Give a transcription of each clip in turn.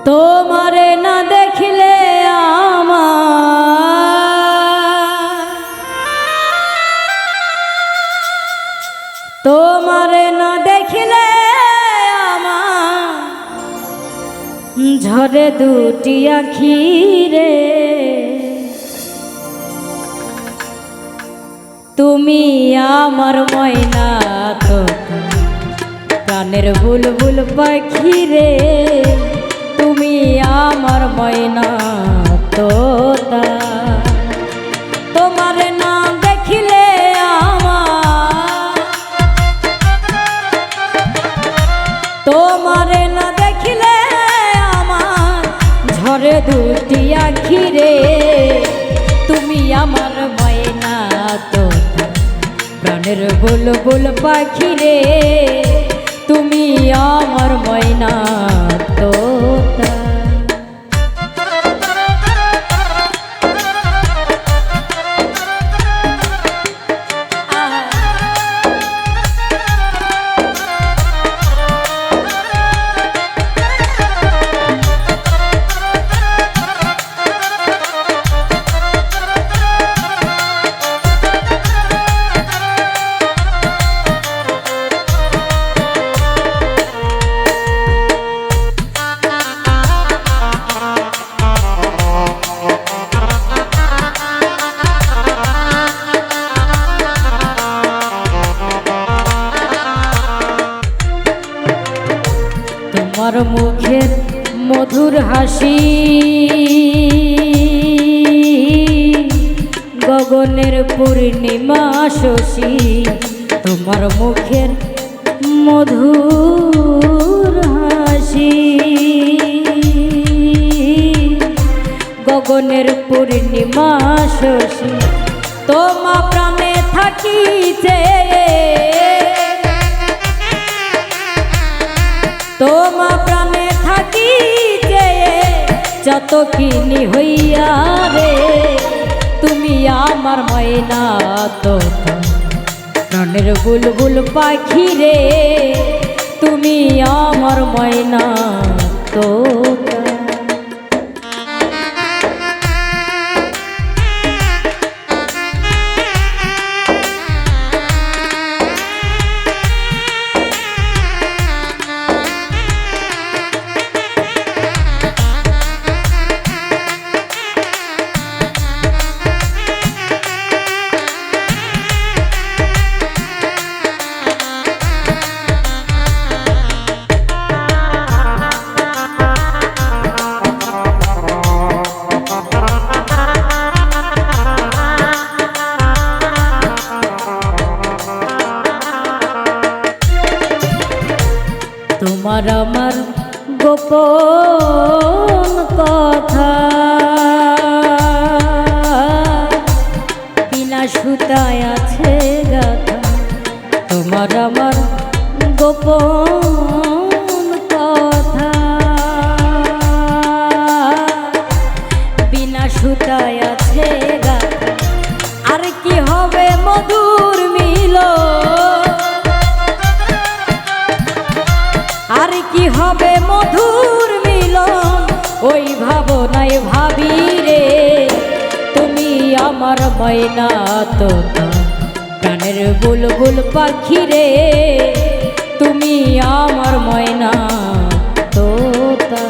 তোমারে না দেখিলে তোমারে না দেখিলে ঝরে দুটি আখি রে। তুমি আমার ময়না তো প্রাণের বুলবুল পাখি রে। তুমি আমার ময়না তোতা। তোমার না দেখিলে তোমার না দেখিলে আমার ঝরে দুটি আখি রে। তুমি আমার ময়না তোতা প্রাণের বুলবুল পাখি রে। তুমি আমার ময়না তোতা। তোমার মুখের মধুর হাসি গগনের পূর্ণিমা শশী। তোমার মুখের মধুর হাসি গগনের পূর্ণিমা শশী। তোমা প্রাণে থাকিছে তোমা প্রাণে থাকিছে যত কিনি হইয়া রে। তুমি আমার ময়না তোতা প্রাণের বুলবুল পাখি রে। তুমি আমার ময়না তোতা। তোমার আমার গোপন কথা বিনা সুতায় আছে গাথা। তোমার আমার গোপন কথা বিনা সুতায় আছে গাথা। আর কি হবে মধুর মিলন আর কি হবে মধুর মিলন ওই ভাবনায় ভাবি রে। তুমি আমার ময়না তোতা প্রাণের বুলবুল পাখি রে। তুমি আমার ময়না তোতা।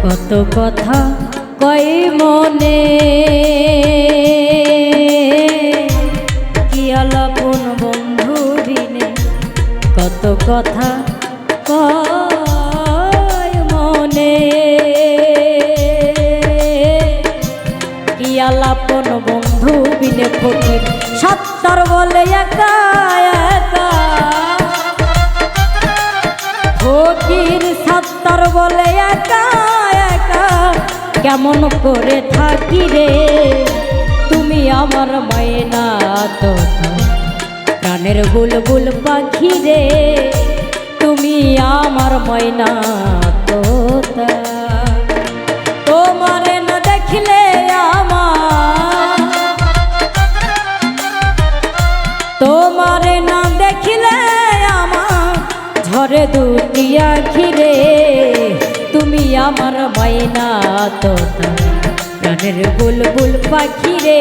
কত কথা কই মনে কি কত কথা কয় মনে, কি আলাপন বন্ধু বিনে ফকির সত্তর বলে একা একা, ফকির সত্তর বলে একা একা, কেমন করে থাকি রে তুমি আমার ময়না তোতা, প্রাণের বুলবুল পাখি রে তুমি আমার ময়না তোতা। তোমারে না দেখলে আমার, তোমারে না দেখলে আমার ঝরে দুটি আখি রে তুমি আমার ময়না তোতা, প্রাণের বুলবুল পাখি রে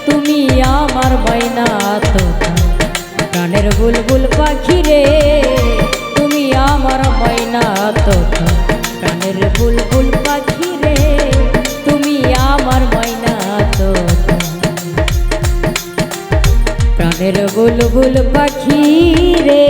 তুমি আমার ময়না তোতা, প্রাণের বুলবুল পাখি রে তুমি আমার ময়না তোতা, প্রাণের বুলবুল পাখি রে তুমি আমার ময়না তোতা, প্রাণের বুলবুল পাখি রে।